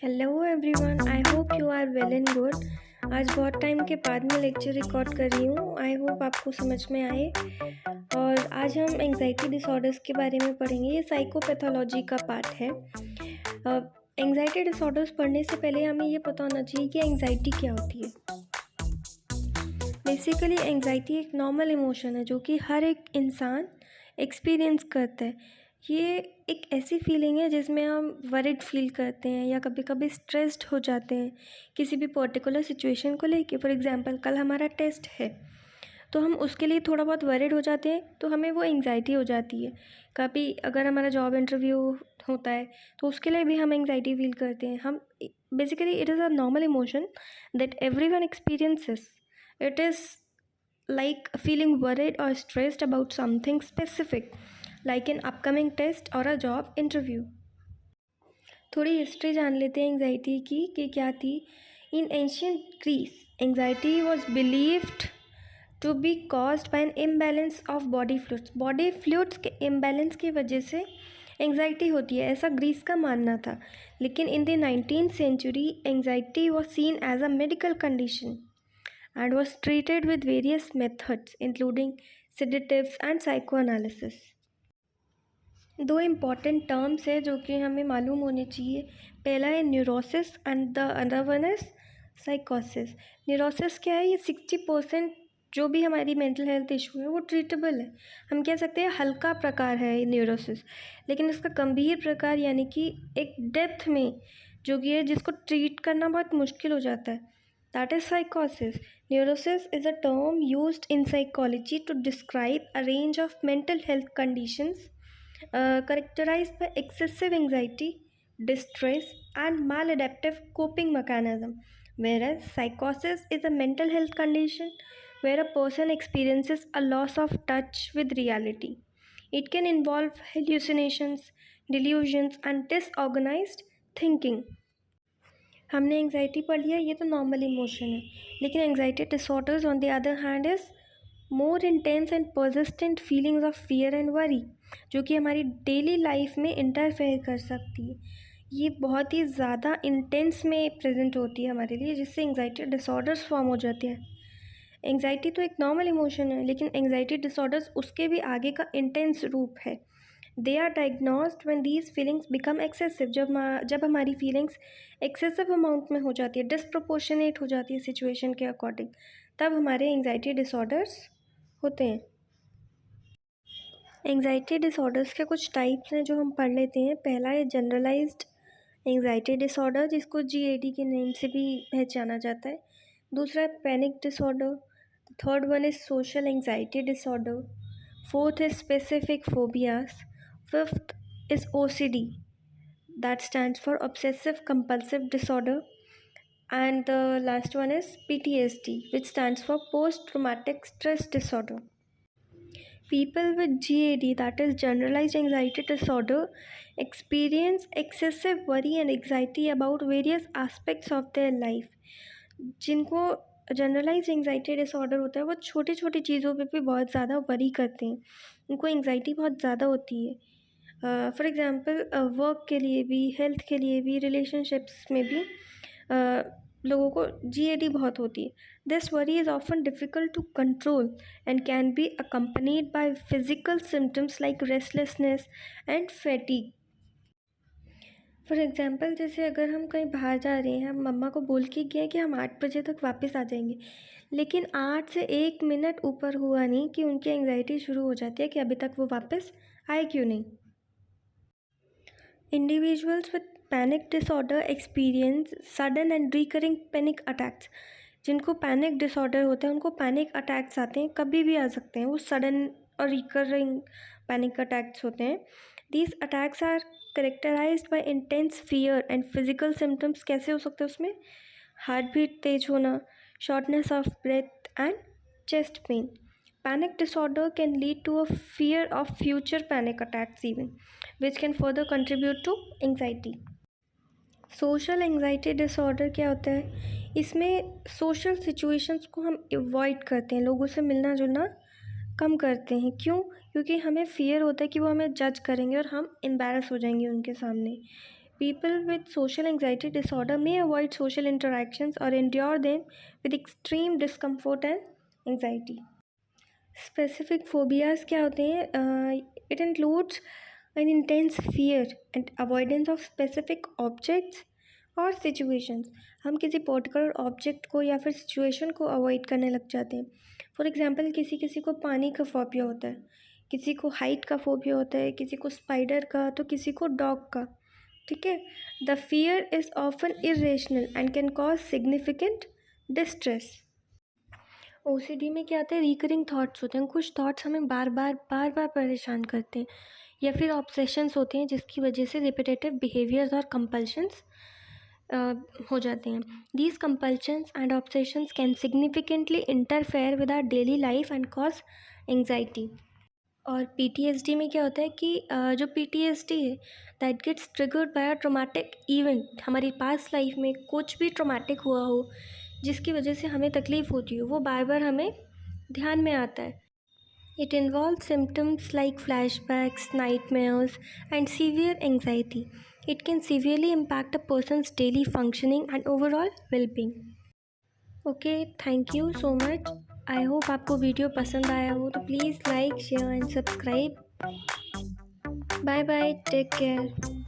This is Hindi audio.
Hello everyone, I hope you are well and good. आज बहुत टाइम के बाद मैं लेक्चर रिकॉर्ड कर रही हूँ। आई होप आपको समझ में आए। और आज हम एंग्जाइटी डिसऑर्डर्स के बारे में पढ़ेंगे। ये साइकोपैथोलॉजी का पार्ट है। एंग्जाइटी डिसऑर्डर्स पढ़ने से पहले हमें ये पता होना चाहिए कि एंग्जाइटी क्या होती है। बेसिकली एंग्जाइटी एक नॉर्मल इमोशन है जो कि हर एक इंसान एक्सपीरियंस करता है। ये एक ऐसी फीलिंग है जिसमें हम वरिड फील करते हैं या कभी कभी स्ट्रेस्ड हो जाते हैं किसी भी पर्टिकुलर सिचुएशन को लेके। फॉर एग्जांपल, कल हमारा टेस्ट है तो हम उसके लिए थोड़ा बहुत वरिड हो जाते हैं, तो हमें वो एंग्जाइटी हो जाती है। कभी अगर हमारा जॉब इंटरव्यू होता है तो उसके लिए भी हम एंग्जाइटी फील करते हैं। हम basically it is a normal emotion that everyone experiences. It is like feeling worried or stressed about something specific, like an upcoming test or a job interview. थोड़ी हिस्ट्री जान लेते हैं एंग्जाइटी की कि क्या थी। In ancient Greece anxiety was believed to be caused by an imbalance of body fluids. Body fluids के इम्बैलेंस की वजह से एंग्जाइटी होती है, ऐसा ग्रीस का मानना था। लेकिन in the 19th century anxiety was seen as a medical condition and was treated with various methods including sedatives and psychoanalysis. दो इम्पॉर्टेंट टर्म्स है जो कि हमें मालूम होने चाहिए। पहला है neurosis and the other one is साइकोसिस। न्यूरोसिस क्या है? ये 60% जो भी हमारी मेंटल हेल्थ इशू है वो ट्रीटेबल है। हम कह सकते हैं हल्का प्रकार है ये न्यूरोसिस। लेकिन इसका गंभीर प्रकार यानी कि एक डेप्थ में जो कि है जिसको ट्रीट करना बहुत मुश्किल हो जाता है, that is psychosis. Neurosis is a term used in psychology to describe a range of mental health conditions characterized by excessive anxiety, distress, and maladaptive coping mechanism. Whereas psychosis is a mental health condition where a person experiences a loss of touch with reality. It can involve hallucinations, delusions, and disorganized thinking. हमने एंग्जाइटी पढ़ लिया, ये तो नॉर्मल इमोशन है। लेकिन anxiety disorders on the other hand is more intense and persistent feelings of fear and worry, जो कि हमारी डेली लाइफ में इंटरफेयर कर सकती है। ये बहुत ही ज़्यादा इंटेंस में प्रेजेंट होती है हमारे लिए, जिससे एंग्जाइटी डिसऑर्डर्स फॉर्म हो जाते हैं। एंग्जाइटी तो एक नॉर्मल इमोशन है, लेकिन एंग्जाइटी डिसऑर्डर्स उसके भी आगे का इंटेंस रूप है। They are diagnosed when these feelings become excessive. जब हमारी फीलिंग्स एक्सेसिव अमाउंट में हो जाती है, डिसप्रोपोर्शनेट हो जाती है सिचुएशन के अकॉर्डिंग, तब हमारे एंग्जाइटी डिसऑर्डर्स होते हैं। एंग्जाइटी डिसऑर्डर्स के कुछ टाइप्स हैं जो हम पढ़ लेते हैं। पहला है जनरलाइज्ड एंग्जाइटी डिसऑर्डर, जिसको GAD के नेम से भी पहचाना जाता है। दूसरा है panic disorder. Third one is social anxiety disorder. Fourth is specific phobias. Fifth is OCD, that stands for obsessive compulsive disorder, and the last one is PTSD, which stands for post traumatic stress disorder. People with GAD, that is generalized anxiety disorder, experience excessive worry and anxiety about various aspects of their life. जिनको जनरलाइज एंग्जाइटी डिसऑर्डर होता है वो छोटी छोटी चीज़ों पे भी बहुत ज़्यादा वरी करते हैं, उनको एंग्जाइटी बहुत ज़्यादा होती है। फॉर एग्ज़ाम्पल वर्क के लिए भी, हेल्थ के लिए भी, रिलेशनशिप्स में भी लोगों को GAD बहुत होती है। This worry is often difficult to control and can be accompanied by physical symptoms like restlessness and fatigue. For example, जैसे अगर हम कहीं बाहर जा रहे हैं, हम मम्मा को बोल के गए कि हम 8 बजे तक वापस आ जाएंगे, लेकिन 8 से 1 मिनट ऊपर हुआ नहीं कि उनकी एंग्जाइटी शुरू हो जाती है कि अभी तक वो वापस आए क्यों नहीं। Individuals with panic disorder experience sudden and recurring panic attacks. जिनको पैनिक डिसऑर्डर होता है उनको पैनिक अटैक्स आते हैं, कभी भी आ सकते हैं। वो सडन और रिकरिंग पैनिक अटैक्स होते हैं। These attacks are characterised by intense fear and physical symptoms. कैसे हो सकते हैं उसमें? हार्ट बीट तेज होना, shortness of breath and chest pain. Panic disorder can lead to a fear of future panic attacks even, which can further contribute to anxiety. Social anxiety disorder क्या होता है? इसमें सोशल सिचुएशंस को हम अवॉइड करते हैं, लोगों से मिलना जुलना कम करते हैं। क्यों? क्योंकि हमें फियर होता है कि वो हमें जज करेंगे और हम एम्बैरस हो जाएंगे उनके सामने। People with social anxiety disorder may avoid social interactions or endure them with extreme discomfort and anxiety. Specific phobias क्या होते हैं? It includes an intense fear and avoidance of specific objects और situations. हम किसी पर्टिकुलर ऑब्जेक्ट को या फिर सिचुएशन को अवॉइड करने लग जाते हैं. फॉर एग्जांपल किसी किसी को पानी का फोबिया होता है, किसी को हाइट का फोबिया होता है, किसी को स्पाइडर का, तो किसी को डॉग का. ठीक है. The fear is often irrational and can cause significant distress. OCD में क्या होता है? रिकरिंग थॉट्स होते हैं. कुछ थॉट्स हमें बार बार परेशान करते हैं, या फिर ऑब्सेशंस होते हैं जिसकी वजह से रिपीटेटिव बिहेवियर्स और कंपल्शंस हो जाते हैं. These compulsions and obsessions can significantly interfere with our daily life and cause anxiety. और पीटीएसडी में क्या होता है कि जो पीटीएसडी है that gets triggered by a traumatic event. हमारी पास्ट लाइफ में कुछ भी ट्रॉमेटिक हुआ हो जिसकी वजह से हमें तकलीफ़ होती हो, वो बार बार हमें ध्यान में आता है. It involve symptoms like flashbacks, nightmares and severe anxiety. It can severely impact a person's daily functioning and overall wellbeing. Okay, thank you so much. I hope आपको वीडियो पसंद आया हो, तो please like, share and subscribe. Bye bye, take care.